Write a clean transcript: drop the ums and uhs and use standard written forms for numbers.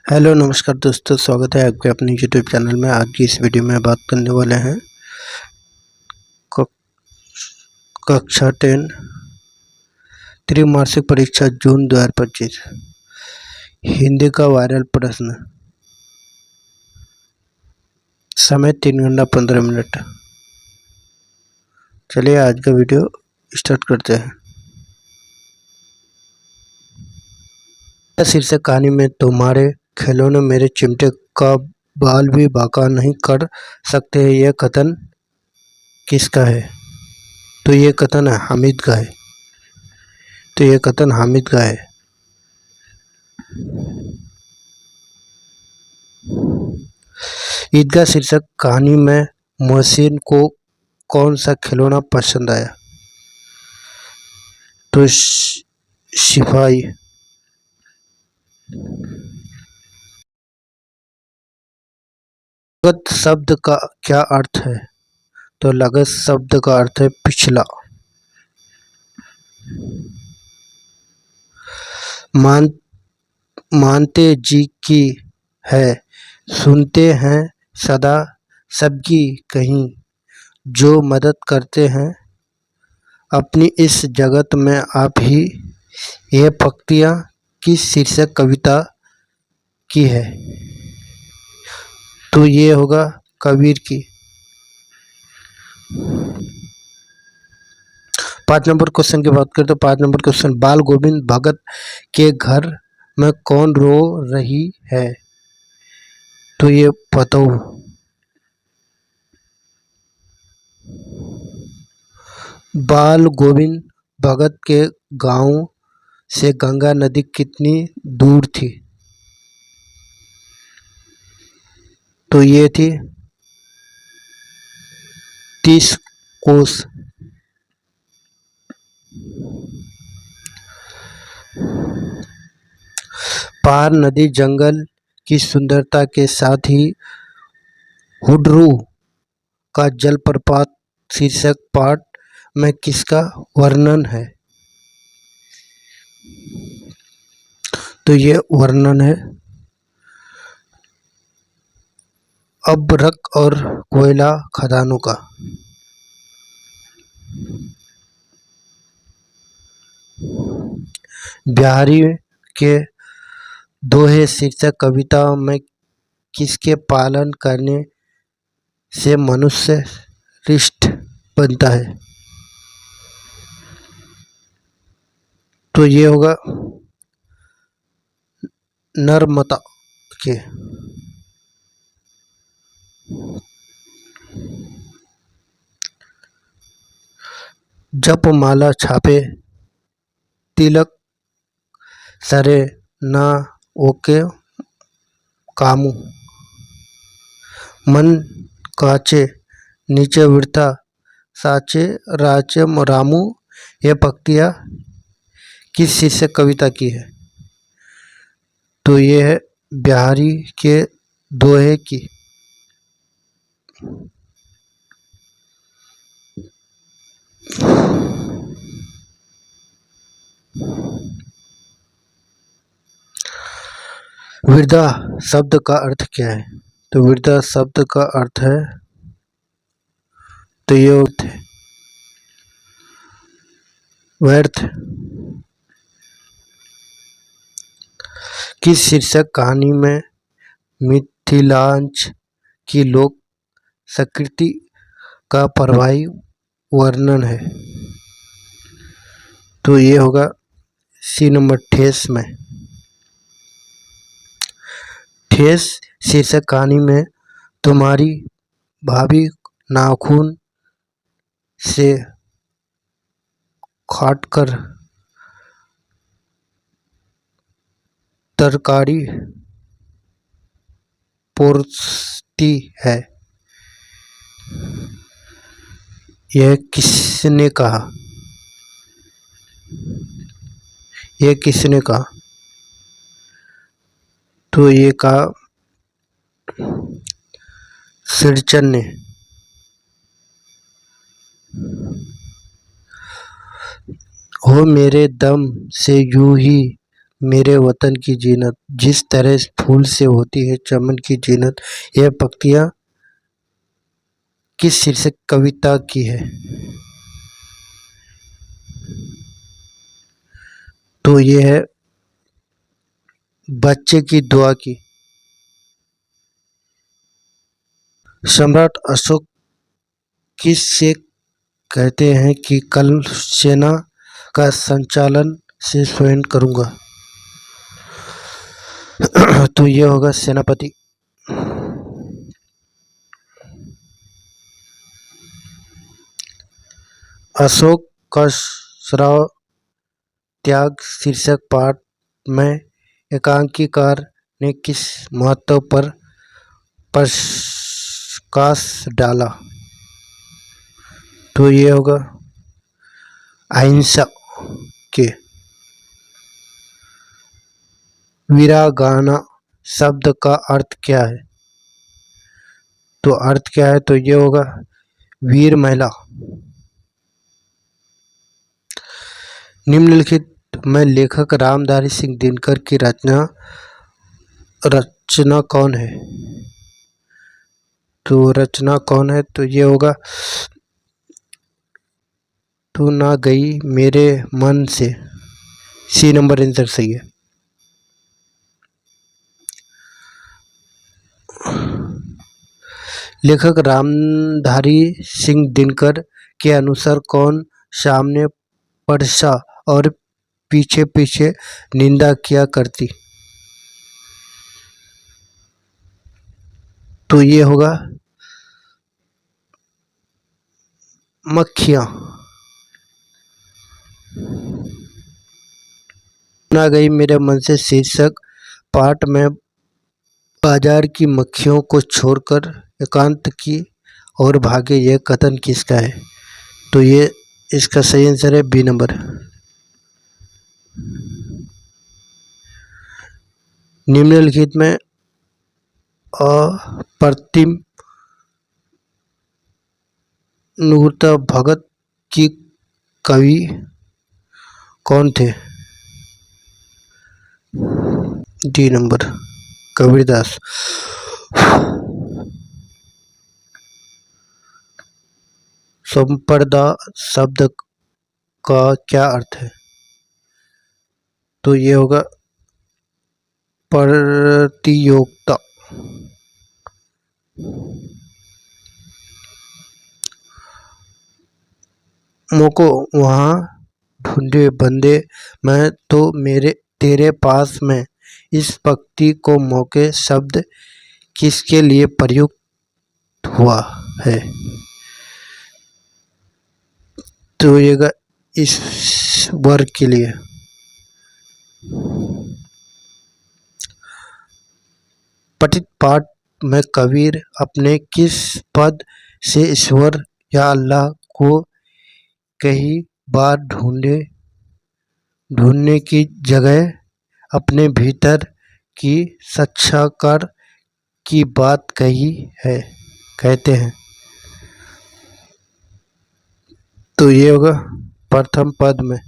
Hello नमस्कार दोस्तों, स्वागत है आपके अपने यूट्यूब चैनल में। आज की इस वीडियो में बात करने वाले हैं कक्षा 10 त्रिमासिक परीक्षा जून 2025 हिंदी का वायरल प्रश्न। समय 3 घंटा 15 मिनट। चलिए आज का वीडियो स्टार्ट करते हैं। शीर्षक कहानी में तुम्हारे खिलौने मेरे चिमटे का बाल भी बांका नहीं कर सकते। यह कथन किसका है? तो ये कथन हामिद का है। ईदगाह शीर्षक कहानी में मोहसिन को कौन सा खिलौना पसंद आया? तो सिपाही। लगत शब्द का क्या अर्थ है? तो लगत शब्द का अर्थ है पिछला। मानते जी की है, सुनते हैं सदा सबकी कहीं, जो मदद करते हैं अपनी इस जगत में आप ही। यह पंक्तियाँ किस शीर्षक कविता की है? तो ये होगा कबीर की। 5 नंबर क्वेश्चन की बात करें तो 5 नंबर क्वेश्चन, बाल गोविंद भगत के घर में कौन रो रही है? तो ये पतऊ। बाल गोविंद भगत के गांव से गंगा नदी कितनी दूर थी? तो ये थी 30 कोस। पार नदी जंगल की सुंदरता के साथ ही हुड्रू का जलप्रपात शीर्षक पाठ में किसका वर्णन है? तो ये वर्णन है अभ्रक और कोयला खदानों का। बिहारी के दोहे शीर्षक कविता में किसके पालन करने से मनुष्य हृष्ट बनता है? तो ये होगा नर्मदा के। जप माला छापे तिलक सरे ना ओके कामू, मन काचे नीचे विरता साचे राचे रामू। यह पंक्तियाँ किस शीर्षक कविता की है? तो ये है बिहारी के दोहे की। विरधा शब्द का अर्थ क्या है? तो विरधा शब्द का अर्थ है, तो ये व्यर्थ। किस शीर्षक कहानी में मिथिलांचल की लोक संस्कृति का प्रभावी वर्णन है? तो ये होगा सी नंबर ठेस में। ठेस शीर्षक कहानी में तुम्हारी भाभी नाखून से काटकर तरकारी परोसती है। यह किसने कहा? तो ये कहा सिरचन ने। हो मेरे दम से यूं ही मेरे वतन की जीनत, जिस तरह फूल से होती है चमन की जीनत। यह पंक्तियाँ किस शीर्षक कविता की है? तो ये है बच्चे की दुआ की। सम्राट अशोक किससे कहते हैं कि कल सेना का संचालन से स्वयं करूंगा? तो ये होगा सेनापति। अशोक का श्राव त्याग शीर्षक पाठ में एकांकीकार ने किस महत्व पर प्रकाश डाला? तो ये होगा अहिंसा के। वीरांगना शब्द का अर्थ क्या है? तो अर्थ क्या है? तो ये होगा वीर महिला। निम्नलिखित में लेखक रामधारी सिंह दिनकर की रचना कौन है? तो रचना कौन है? तो ये होगा तू ना गई मेरे मन से। सी नंबर आंसर सही है। लेखक रामधारी सिंह दिनकर के अनुसार कौन सामने परसा और पीछे पीछे निंदा किया करती? तो ये होगा मक्खियाँ। ना गई मेरे मन से शीर्षक पाठ में बाजार की मक्खियों को छोड़कर एकांत की ओर भागे, यह कथन किसका है? तो ये इसका सही आंसर है बी नंबर। निम्नलिखित में अप्रतिम नुरता भगत की कवि कौन थे? D number Kabirdas. संप्रदा शब्द का क्या अर्थ है? तो ये होगा प्रतियोगिता। मोको वहाँ ढूंढे बंदे मैं तो मेरे तेरे पास में। इस पंक्ति को मौके शब्द किसके लिए प्रयुक्त हुआ है? तो ये इस वर्ग के लिए। पठित पाठ में कबीर अपने किस पद से ईश्वर या अल्लाह को कई बार ढूंढने की जगह अपने भीतर की साक्षात्कार की बात कहते हैं? तो ये होगा प्रथम पद में।